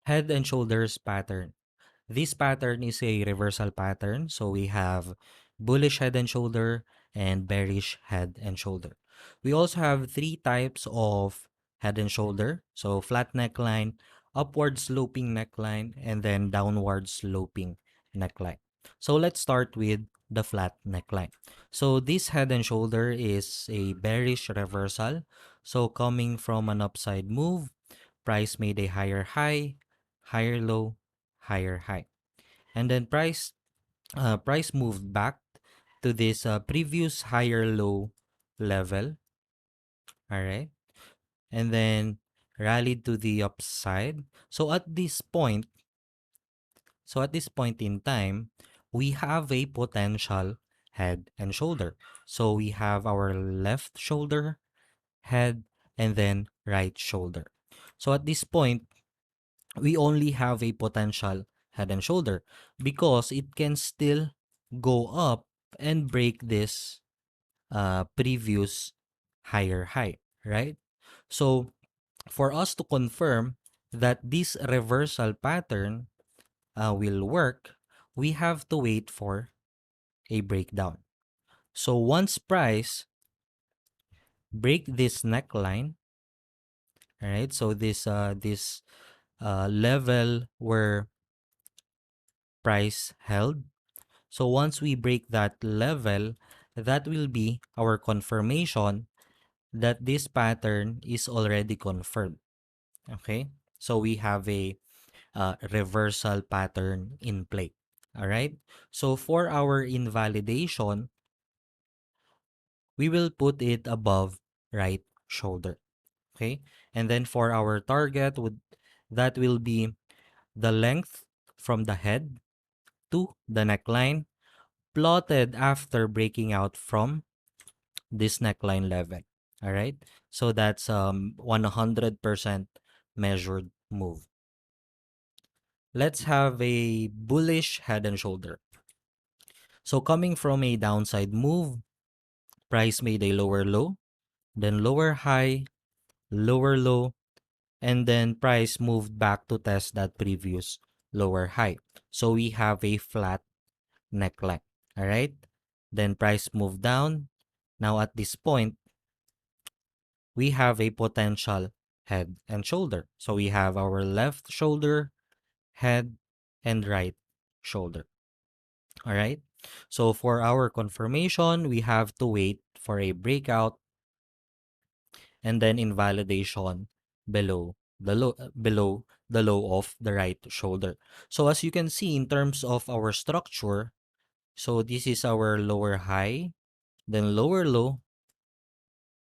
Head and shoulders pattern. This pattern is a reversal pattern. So we have bullish head and shoulder and bearish head and shoulder. We also have three types of head and shoulder. So flat neckline, upward sloping neckline, and then downward sloping neckline. So let's start with the flat neckline. So this head and shoulder is a bearish reversal. So coming from an upside move, price made a higher high, higher low, higher high. And then price moved back to this previous higher low level, all right? And then rallied to the upside. So at this point in time, we have a potential head and shoulder. So we have our left shoulder, head, and then right shoulder. So at this point, we only have a potential head and shoulder because it can still go up and break this previous higher high, right? So for us to confirm that this reversal pattern will work, we have to wait for a breakdown. So once price break this neckline, all right? So this level where price held. So once we break that level, that will be our confirmation that this pattern is already confirmed. Okay? So we have a reversal pattern in play. All right? So for our invalidation, we will put it above right shoulder. Okay? And then for our target, that will be the length from the head to the neckline plotted after breaking out from this neckline level. All right. So that's 100% measured move. Let's have a bullish head and shoulder. So coming from a downside move, price made a lower low, then lower high, lower low, and then price moved back to test that previous lower high. So we have a flat neckline. All right. Then price moved down. Now at this point, we have a potential head and shoulder. So we have our left shoulder, head, and right shoulder. All right. So for our confirmation, we have to wait for a breakout and then invalidation below the low of the right shoulder. So as you can see in terms of our structure, so this is our lower high, then lower low,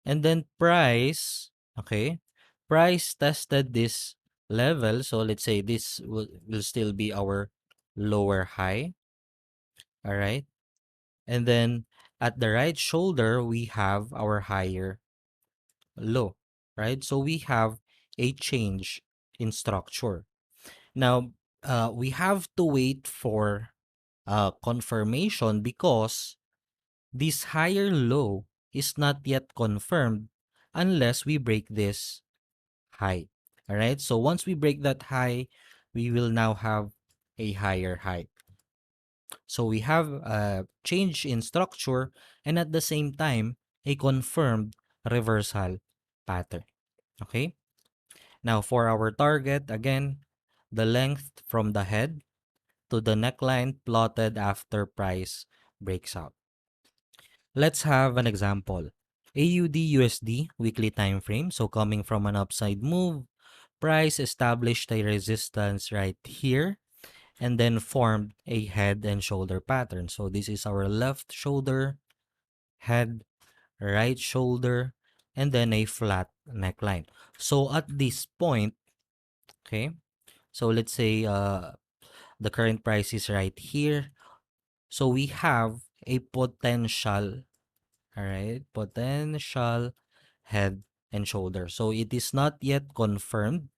and then price, okay, price tested this level. So let's say this will still be our lower high. All right. And then at the right shoulder, we have our higher low, right? So we have a change in structure. Now, we have to wait for confirmation because this higher low is not yet confirmed unless we break this high. All right. So once we break that high, we will now have a higher high. So we have a change in structure and at the same time, a confirmed reversal pattern. Okay. Now for our target, again, the length from the head to the neckline plotted after price breaks out. Let's have an example. AUD USD weekly time frame. So coming from an upside move, price established a resistance right here and then formed a head and shoulder pattern. So this is our left shoulder, head, right shoulder, and then a flat neckline. So at this point, okay, so let's say the current price is right here. So we have a potential, all right, potential head and shoulder. So it is not yet confirmed.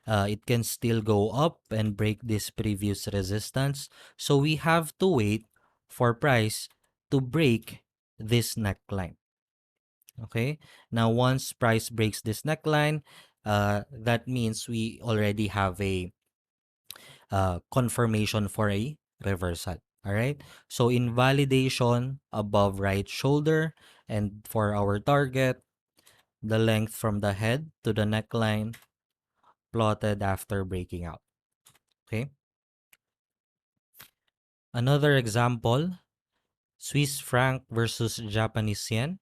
It can still go up and break this previous resistance. So we have to wait for price to break this neckline. Okay. Now, once price breaks this neckline, that means we already have a confirmation for a reversal. All right. So invalidation above right shoulder, and for our target, the length from the head to the neckline plotted after breaking out. Okay. Another example, Swiss franc versus Japanese yen.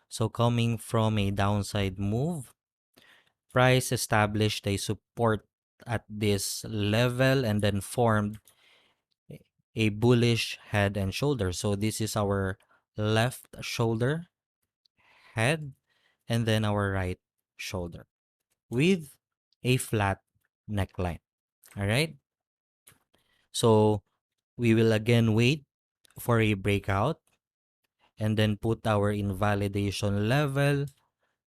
So coming from a downside move, price established a support at this level and then formed a bullish head and shoulder. So this is our left shoulder, head, and then our right shoulder with a flat neckline. All right. So we will again wait for a breakout and then put our invalidation level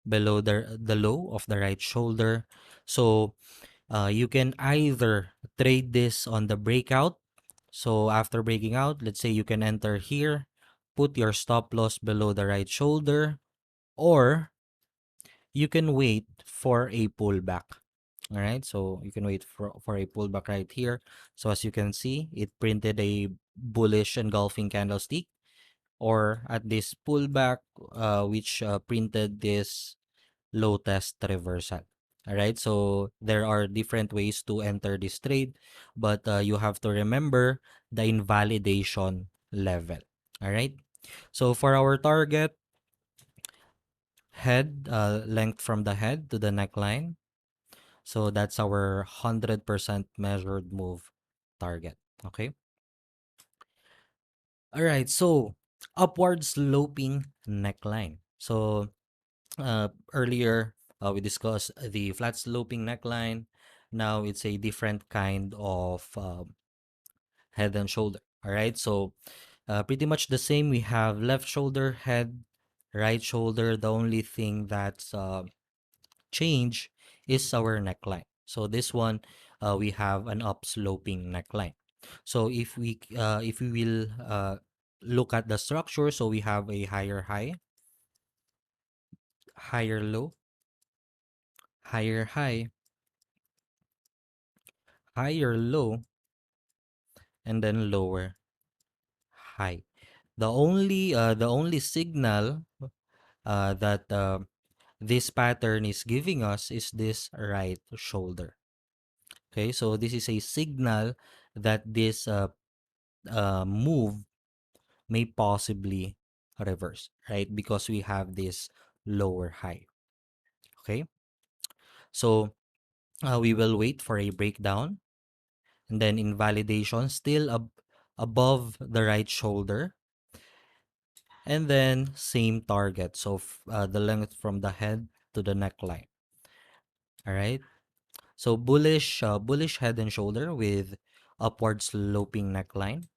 below the low of the right shoulder. So you can either trade this on the breakout. So after breaking out, let's say you can enter here, put your stop loss below the right shoulder, or you can wait for a pullback. All right, so you can wait for a pullback right here. So as you can see, it printed a bullish engulfing candlestick, or at this pullback, which printed this low test reversal. All right, so there are different ways to enter this trade, but you have to remember the invalidation level. All right, so for our target, head length from the head to the neckline. So that's our 100% measured move target. Okay. All right. So upward sloping neckline. So earlier we discussed the flat sloping neckline. Now it's a different kind of head and shoulder. All right. So pretty much the same. We have left shoulder, head, right shoulder. The only thing that's change is our neckline. So this one, we have an upsloping neckline. So if we will look at the structure, so we have a higher high, higher low, higher high, higher low, and then lower high. The only signal that this pattern is giving us is this right shoulder. Okay, so this is a signal that this move may possibly reverse, right? Because we have this lower high. Okay, so we will wait for a breakdown, and then invalidation still above the right shoulder, and then same target. So the length from the head to the neckline. All right. So bullish head and shoulder with upward sloping neckline.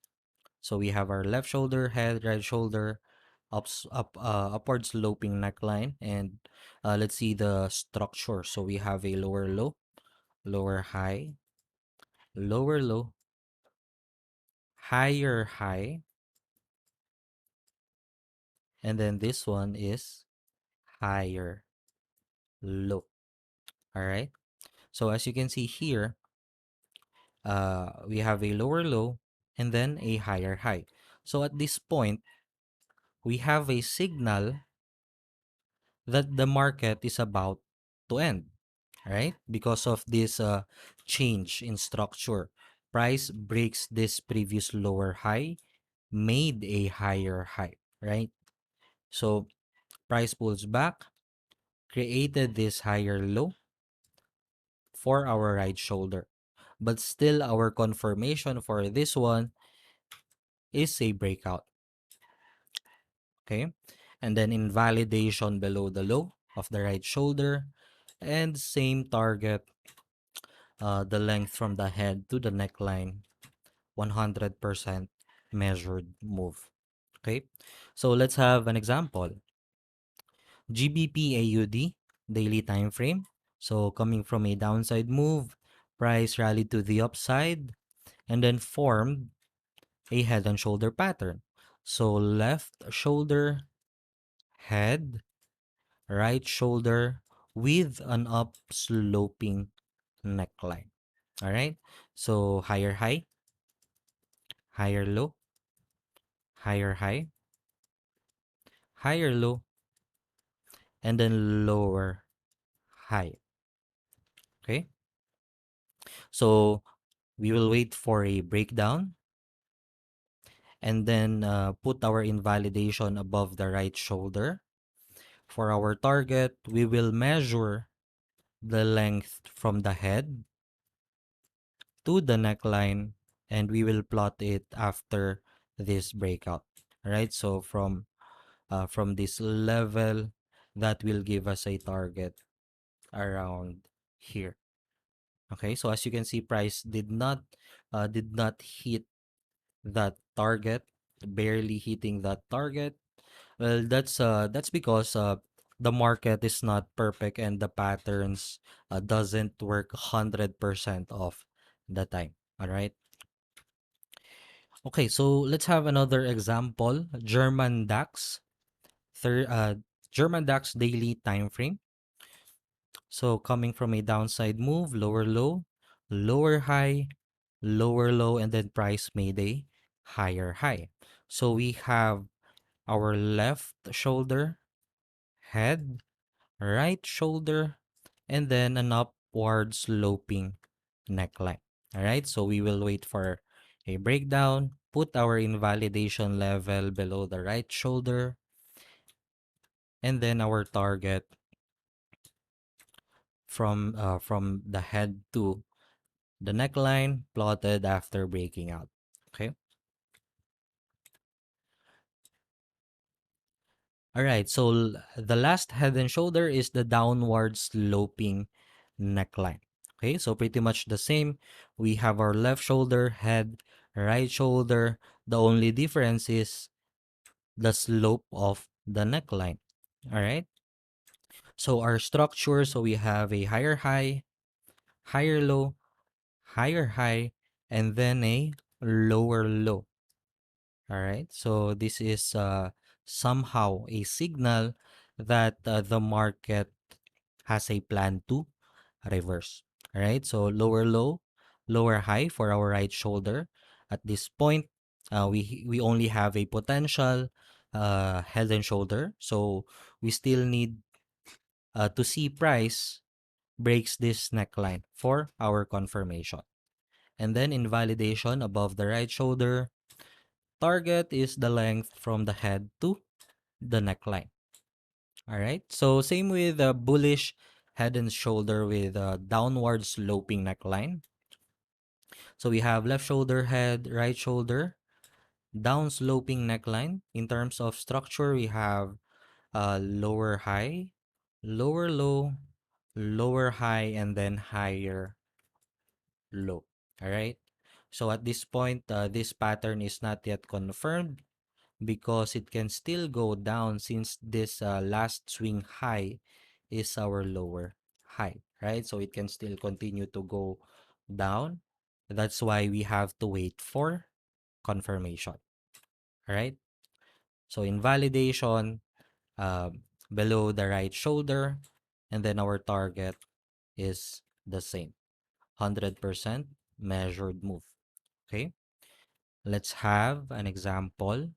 So we have our left shoulder, head, right shoulder, upward sloping neckline, and let's see the structure. So we have a lower low, lower high, lower low, higher high, and then this one is higher low. All right. So as you can see here, we have a lower low and then a higher high. So at this point, we have a signal that the market is about to end, right? Because of this change in structure. Price breaks this previous lower high, made a higher high, right? So price pulls back, created this higher low for our right shoulder. But still, our confirmation for this one is a breakout, okay? And then invalidation below the low of the right shoulder, and same target, the length from the head to the neckline, 100% measured move. Okay, so let's have an example. GBP AUD daily time frame. So coming from a downside move, price rallied to the upside and then formed a head and shoulder pattern. So left shoulder, head, right shoulder with an up sloping neckline. All right. So higher high, higher low, higher high, higher low, and then lower high. Okay. So we will wait for a breakdown and then put our invalidation above the right shoulder. For our target, we will measure the length from the head to the neckline, and we will plot it after this breakout. All right, so from this level, that will give us a target around here. Okay, so as you can see, price did not hit that target, barely hitting that target. Well, that's because the market is not perfect and the patterns doesn't work 100% of the time. All right. Okay, so let's have another example. Thir- uh, German DAX daily time frame. So coming from a downside move, lower low, lower high, lower low, and then price made a higher high. So we have our left shoulder, head, right shoulder, and then an upward sloping neckline. All right, so we will wait for a breakdown, put our invalidation level below the right shoulder, and then our target from the head to the neckline plotted after breaking out. Okay. All right. So the last head and shoulder is the downward sloping neckline. Okay. So pretty much the same. We have our left shoulder, head, right shoulder. The only difference is the slope of the neckline. All right. So our structure, so we have a higher high, higher low, higher high, and then a lower low. All right. So this is somehow a signal that the market has a plan to reverse. All right. So lower low, lower high for our right shoulder. At this point, we only have a potential head and shoulder. So we still need to see price breaks this neckline for our confirmation. And then invalidation above the right shoulder. Target is the length from the head to the neckline. All right. So same with the bullish head and shoulder with a downward sloping neckline. So we have left shoulder, head, right shoulder, down sloping neckline. In terms of structure, we have lower high, lower low, lower high, and then higher low. All right. So at this point, this pattern is not yet confirmed because it can still go down since this last swing high is our lower high, right? So it can still continue to go down. That's why we have to wait for confirmation, all right? So invalidation below the right shoulder, and then our target is the same, 100% measured move, okay? Let's have an example.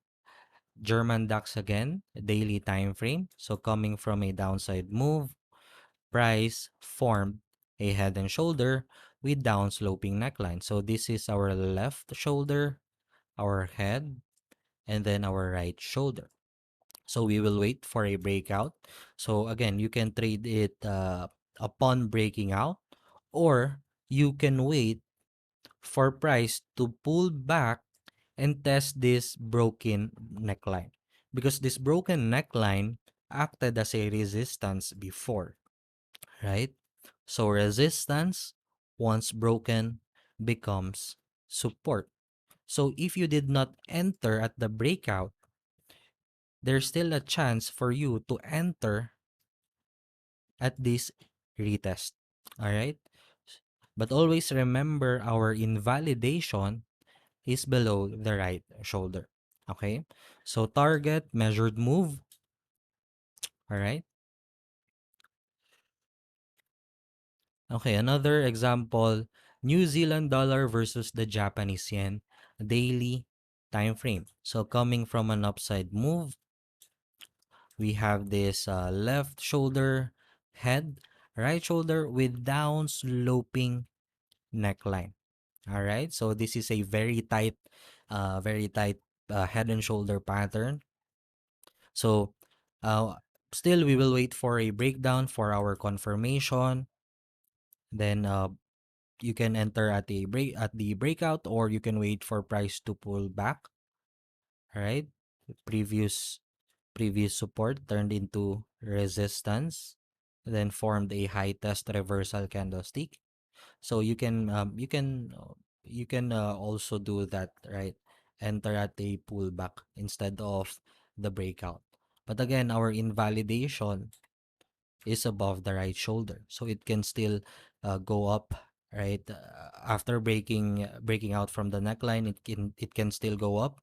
German DAX again, daily time frame. So coming from a downside move, price formed a head and shoulder with down sloping neckline. So this is our left shoulder, our head, and then our right shoulder. So we will wait for a breakout. So again, you can trade it upon breaking out, or you can wait for price to pull back and test this broken neckline, because this broken neckline acted as a resistance before, right? So resistance, once broken, becomes support. So if you did not enter at the breakout, there's still a chance for you to enter at this retest. All right? But always remember, our invalidation is below the right shoulder. Okay? So target, measured move. All right? Okay, another example, New Zealand dollar versus the Japanese yen, daily time frame. So coming from an upside move, we have this left shoulder head, right shoulder with down sloping neckline. All right, so this is a very tight head and shoulder pattern. So uh, still we will wait for a breakdown for our confirmation. Then you can enter at the breakout, or you can wait for price to pull back. All right, previous previous support turned into resistance, then formed a high test reversal candlestick. So you can also do that, right? Enter at a pullback instead of the breakout. But again, our invalidation is above the right shoulder, so it can still go up, right? After breaking out from the neckline, it can still go up,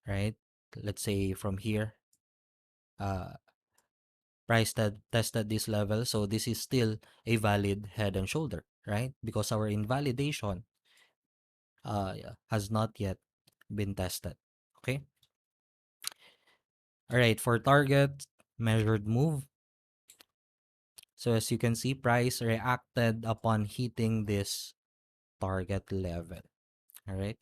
right? Let's say from here, uh, tested this level, so this is still a valid head and shoulder, right? Because our invalidation yeah, has not yet been tested. Okay. All right. For target measured move, so as you can see, price reacted upon hitting this target level. All right.